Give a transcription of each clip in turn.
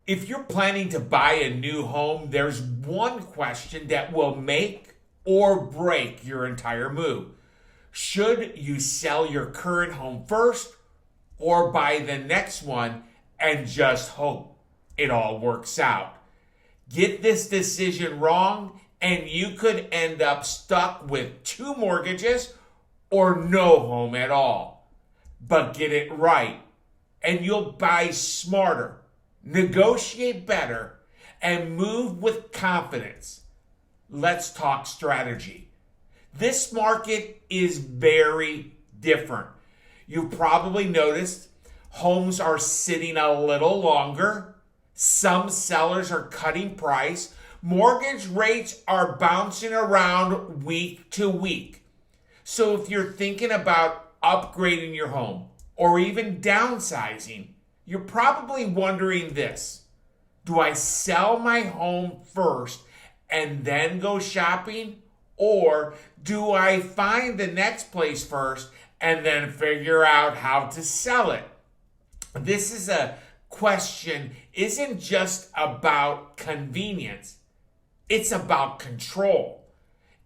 If you're planning to buy a new home, there's one question that will make or break your entire move. Should you sell your current home first or buy the next one and just hope it all works out? Get this decision wrong and you could end up stuck with 2 mortgages or no home at all. But get it right and you'll buy smarter, negotiate better, and move with confidence. Let's talk strategy. This market is very different. You've probably noticed homes are sitting a little longer. Some sellers are cutting price. Mortgage rates are bouncing around week to week. So if you're thinking about upgrading your home or even downsizing, you're probably wondering this: do I sell my home first and then go shopping? Or do I find the next place first and then figure out how to sell it? This is a question isn't just about convenience. It's about control.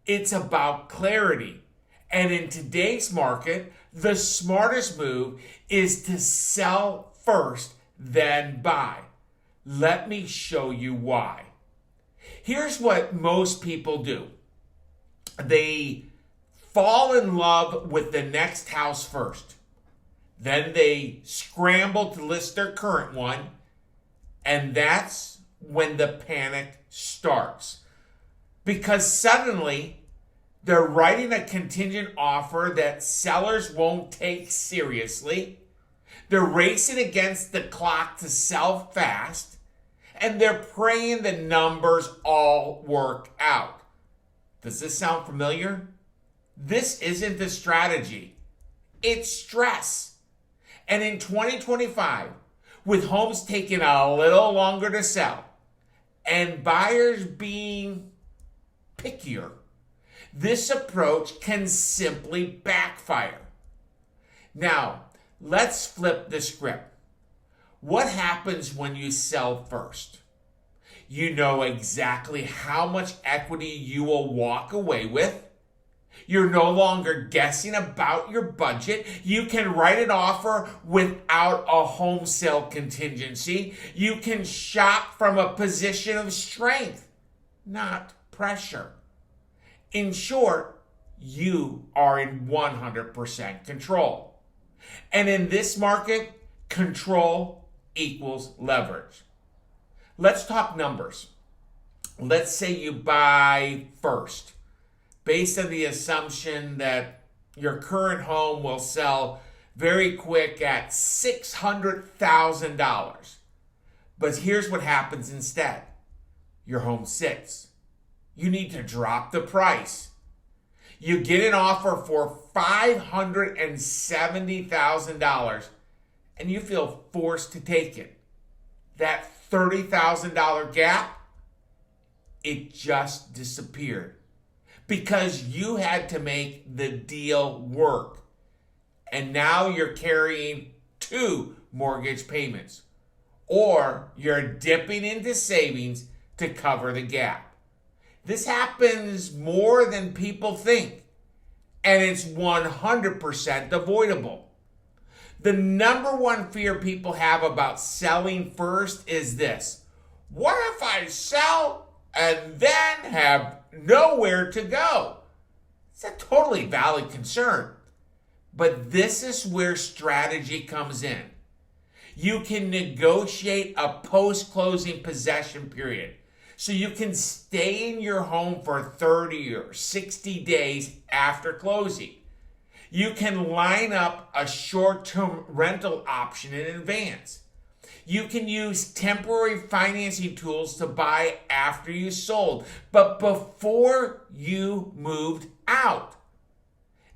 It's about clarity. And in today's market, the smartest move is to sell first, then buy. Let me show you why. Here's what most people do. They fall in love with the next house first. Then they scramble to list their current one. And that's when the panic starts. Because suddenly they're writing a contingent offer that sellers won't take seriously. They're racing against the clock to sell fast. And they're praying the numbers all work out. Does this sound familiar? This isn't the strategy. It's stress. And in 2025, with homes taking a little longer to sell and buyers being pickier, this approach can simply backfire. Now, let's flip the script. What happens when you sell first? You know exactly how much equity you will walk away with. You're no longer guessing about your budget. You can write an offer without a home sale contingency. You can shop from a position of strength, not pressure. In short, you are in 100% control. And in this market, control equals leverage. Let's talk numbers. Let's say you buy first, based on the assumption that your current home will sell very quick at $600,000. But here's what happens instead. Your home sits. You need to drop the price. You get an offer for $570,000 and you feel forced to take it. That $30,000 gap, it just disappeared because you had to make the deal work. And now you're carrying 2 mortgage payments, or you're dipping into savings to cover the gap. This happens more than people think, and it's 100% avoidable. The number one fear people have about selling first is this: what if I sell and then have nowhere to go? It's a totally valid concern. But this is where strategy comes in. You can negotiate a post-closing possession period, so you can stay in your home for 30 or 60 days after closing. You can line up a short-term rental option in advance. You can use temporary financing tools to buy after you sold, but before you moved out.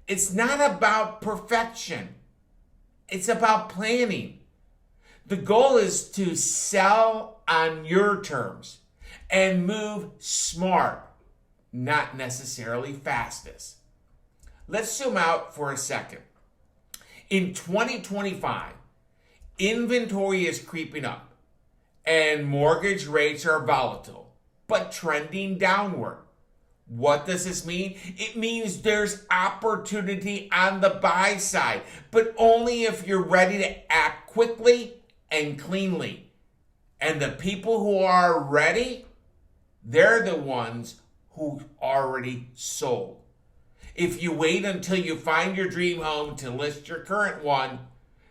It's not about perfection. It's about planning. The goal is to sell on your terms and move smart, not necessarily fastest. Let's zoom out for a second. In 2025, inventory is creeping up, and mortgage rates are volatile, but trending downward. What does this mean? It means there's opportunity on the buy side, but only if you're ready to act quickly and cleanly. And the people who are ready, they're the ones who already sold. If you wait until you find your dream home to list your current one,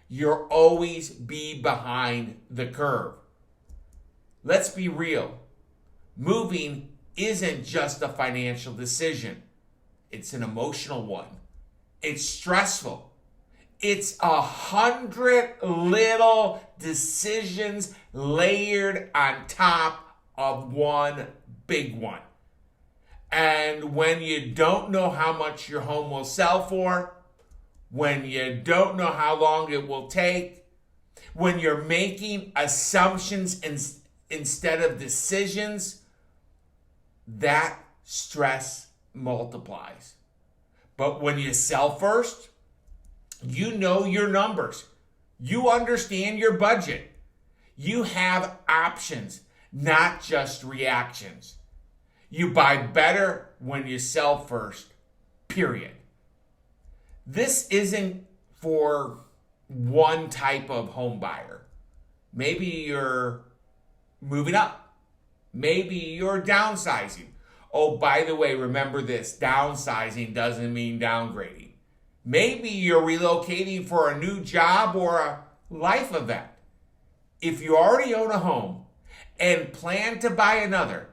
you'll always be behind the curve. Let's be real. Moving isn't just a financial decision. It's an emotional one. It's stressful. It's 100 little decisions layered on top of one big one. And when you don't know how much your home will sell for, when you don't know how long it will take, when you're making assumptions instead of decisions, that stress multiplies. But when you sell first, you know your numbers. You understand your budget. You have options, not just reactions. You buy better when you sell first, period. This isn't for one type of home buyer. Maybe you're moving up. Maybe you're downsizing. Oh, by the way, remember this, downsizing doesn't mean downgrading. Maybe you're relocating for a new job or a life event. If you already own a home and plan to buy another,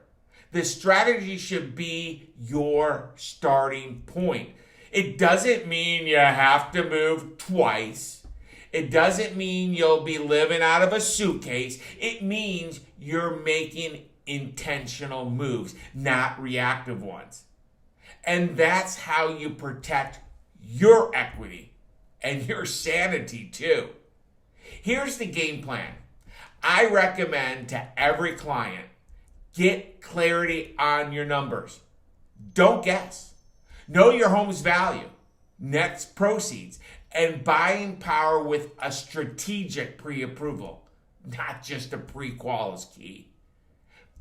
the strategy should be your starting point. It doesn't mean you have to move twice. It doesn't mean you'll be living out of a suitcase. It means you're making intentional moves, not reactive ones. And that's how you protect your equity and your sanity too. Here's the game plan. I recommend to every client, get clarity on your numbers. Don't guess. Know your home's value, net proceeds, and buying power with a strategic pre-approval, not just a pre-qual is key.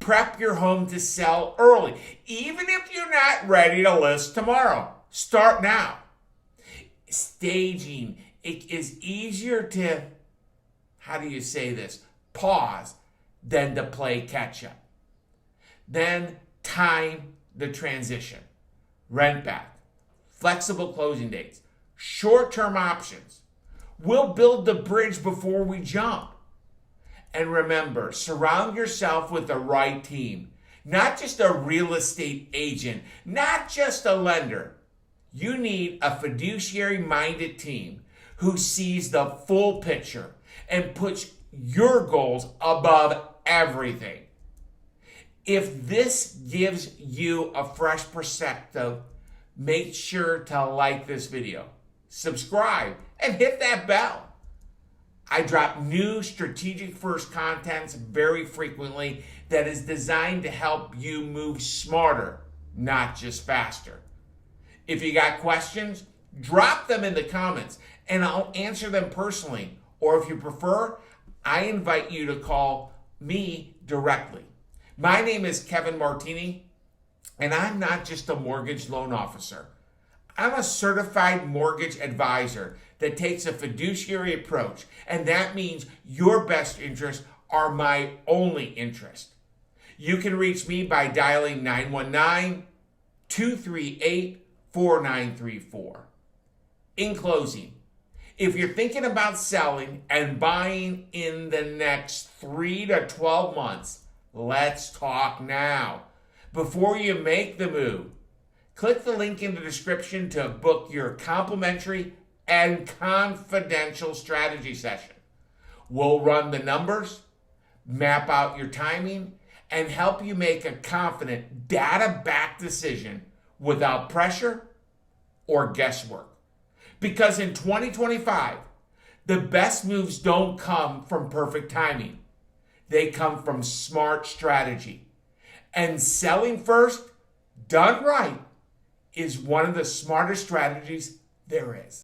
Prep your home to sell early, even if you're not ready to list tomorrow. Start now. Staging. It is easier to, pause than to play catch up. Then time the transition. Rent back. Flexible closing dates. Short-term options. We'll build the bridge before we jump. And remember, surround yourself with the right team. Not just a real estate agent, not just a lender. You need a fiduciary-minded team who sees the full picture and puts your goals above everything. If this gives you a fresh perspective, make sure to like this video, subscribe, and hit that bell. I drop new strategic first contents very frequently that is designed to help you move smarter, not just faster. If you got questions, drop them in the comments and I'll answer them personally. Or if you prefer, I invite you to call me directly. My name is Kevin Martini, and I'm not just a mortgage loan officer. I'm a certified mortgage advisor that takes a fiduciary approach, and that means your best interests are my only interest. You can reach me by dialing 919-238-4934. In closing, if you're thinking about selling and buying in the next 3 to 12 months, let's talk now. Before you make the move, click the link in the description to book your complimentary and confidential strategy session. We'll run the numbers, map out your timing, and help you make a confident, data-backed decision without pressure or guesswork. Because in 2025, the best moves don't come from perfect timing. They come from smart strategy. And selling first, done right, is one of the smartest strategies there is.